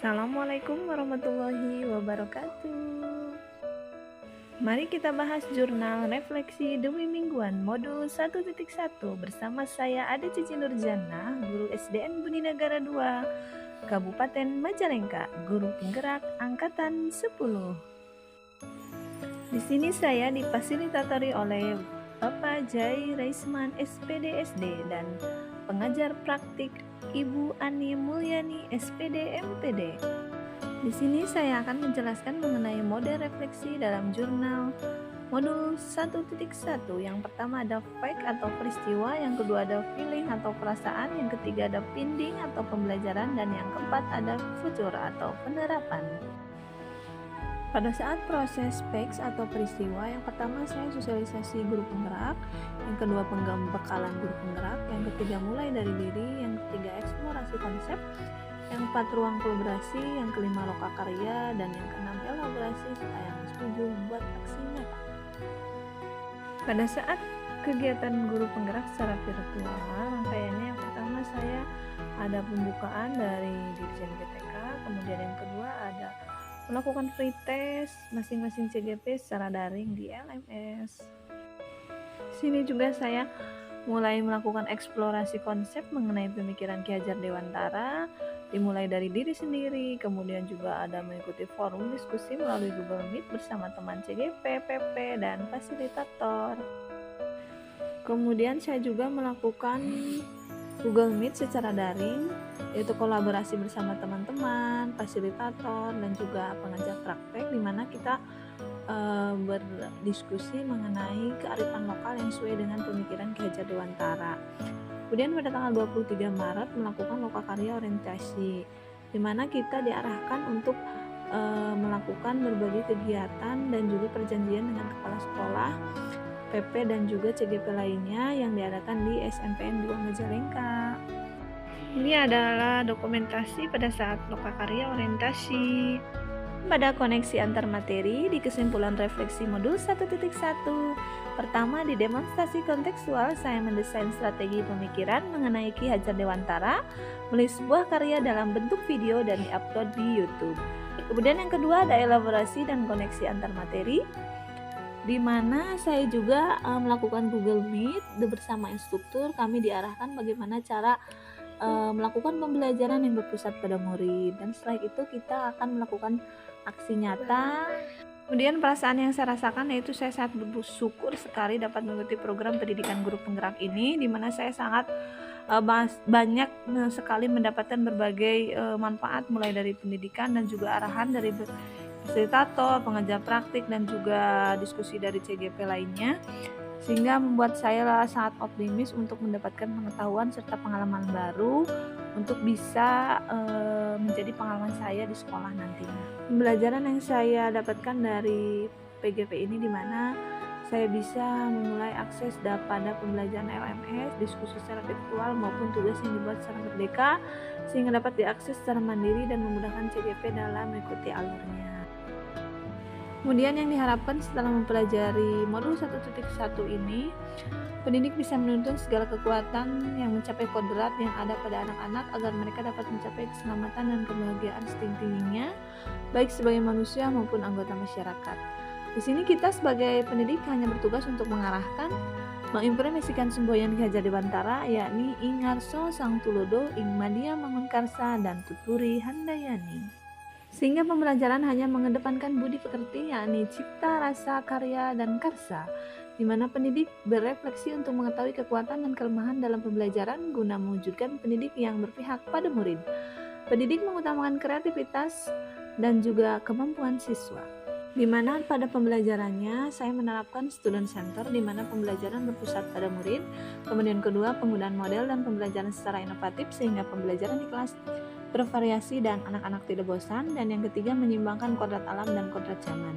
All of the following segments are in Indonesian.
Assalamualaikum warahmatullahi wabarakatuh. Mari kita bahas jurnal refleksi demi mingguan modul 1.1 bersama saya Ade Cici Nurjana, guru SDN Budi Negara 2, Kabupaten Majalengka, guru penggerak angkatan 10. Di sini saya difasilitatori oleh Bapak Jai Raisman SPD dan pengajar praktik Ibu Ani Mulyani SPD MPD. Di sini saya akan menjelaskan mengenai mode refleksi dalam jurnal modul 1.1. Yang pertama ada fact atau peristiwa, yang kedua ada feeling atau perasaan, yang ketiga ada finding atau pembelajaran, dan yang keempat ada future atau penerapan. Pada saat proses facts atau peristiwa, yang pertama saya sosialisasi guru penggerak, yang kedua pembekalan guru penggerak, yang ketiga mulai dari diri, yang ketiga eksplorasi konsep, yang keempat ruang kolaborasi, yang kelima lokakarya, dan yang keenam elaborasi serta yang ketujuh membuat aksi nyata. Pada saat kegiatan guru penggerak secara virtual, rangkaiannya yang pertama saya ada pembukaan dari Dirjen GTK, kemudian yang kedua ada melakukan free test masing-masing CGP secara daring di LMS. Sini juga saya mulai melakukan eksplorasi konsep mengenai pemikiran Ki Hajar Dewantara, dimulai dari diri sendiri, kemudian juga ada mengikuti forum diskusi melalui Google Meet bersama teman CGP, PP, dan fasilitator. Kemudian saya juga melakukan Google Meet secara daring, yaitu kolaborasi bersama teman-teman, fasilitator, dan juga pengajar praktek, di mana kita berdiskusi mengenai kearifan lokal yang sesuai dengan pemikiran Ki Hajar Dewantara. Kemudian pada tanggal 23 Maret melakukan lokakarya orientasi, di mana kita diarahkan untuk melakukan berbagai kegiatan dan juga perjanjian dengan kepala sekolah, PP, dan juga CGP lainnya yang diadakan di SMPN 2 Majalengka. Ini adalah dokumentasi pada saat lokakarya orientasi. Pada koneksi antar materi di kesimpulan refleksi modul 1.1, pertama di demonstrasi kontekstual saya mendesain strategi pemikiran mengenai Ki Hajar Dewantara melalui sebuah karya dalam bentuk video dan diupload di YouTube. Kemudian yang kedua ada elaborasi dan koneksi antar materi, di mana saya juga melakukan Google Meet bersama instruktur. Kami diarahkan bagaimana cara melakukan pembelajaran yang berpusat pada murid, dan setelah itu kita akan melakukan aksi nyata. Kemudian perasaan yang saya rasakan yaitu saya sangat bersyukur sekali dapat mengikuti program pendidikan guru penggerak ini, di mana saya sangat banyak sekali mendapatkan berbagai manfaat, mulai dari pendidikan dan juga arahan dari fasilitator, pengajar praktik, dan juga diskusi dari CGP lainnya, sehingga membuat saya sangat optimis untuk mendapatkan pengetahuan serta pengalaman baru untuk bisa menjadi pengalaman saya di sekolah nantinya. Pembelajaran yang saya dapatkan dari PGP ini, di mana saya bisa memulai akses pada pembelajaran LMS, diskusi secara virtual maupun tugas yang dibuat secara merdeka, sehingga dapat diakses secara mandiri dan memudahkan CGP dalam mengikuti alurnya. Kemudian yang diharapkan setelah mempelajari modul 1.1 ini, pendidik bisa menuntun segala kekuatan yang mencapai kodrat yang ada pada anak-anak agar mereka dapat mencapai keselamatan dan kebahagiaan setinggi-tingginya, baik sebagai manusia maupun anggota masyarakat. Di sini kita sebagai pendidik hanya bertugas untuk mengarahkan, mengimplementasikan semboyan Ki Hajar Dewantara, yakni Ing Ngarso Sang Tulodo, Ing Madya Mangunkarsa, dan Tuturi Handayani. Sehingga pembelajaran hanya mengedepankan budi pekerti, yakni cipta, rasa, karya, dan karsa, di mana pendidik berefleksi untuk mengetahui kekuatan dan kelemahan dalam pembelajaran guna mewujudkan pendidik yang berpihak pada murid. Pendidik mengutamakan kreativitas dan juga kemampuan siswa, di mana pada pembelajarannya saya menerapkan student center, di mana pembelajaran berpusat pada murid. Kemudian kedua, penggunaan model dan pembelajaran secara inovatif sehingga pembelajaran di kelas bervariasi dan anak-anak tidak bosan. Dan yang ketiga, menyeimbangkan kodrat alam dan kodrat zaman,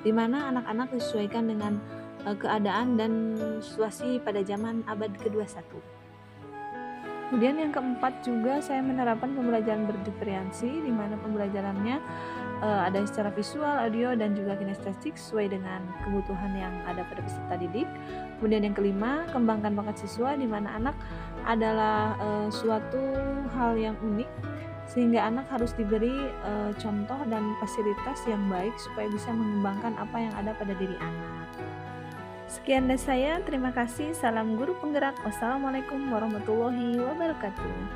di mana anak-anak disesuaikan dengan keadaan dan situasi pada zaman abad ke-21. Kemudian yang keempat juga saya menerapkan pembelajaran berdiferensi, di mana pembelajarannya ada secara visual, audio, dan juga kinestetik sesuai dengan kebutuhan yang ada pada peserta didik. Kemudian yang kelima, kembangkan bakat siswa, di mana anak adalah suatu hal yang unik sehingga anak harus diberi contoh dan fasilitas yang baik supaya bisa mengembangkan apa yang ada pada diri anak. Sekian dari saya, terima kasih. Salam guru penggerak. Wassalamualaikum warahmatullahi wabarakatuh.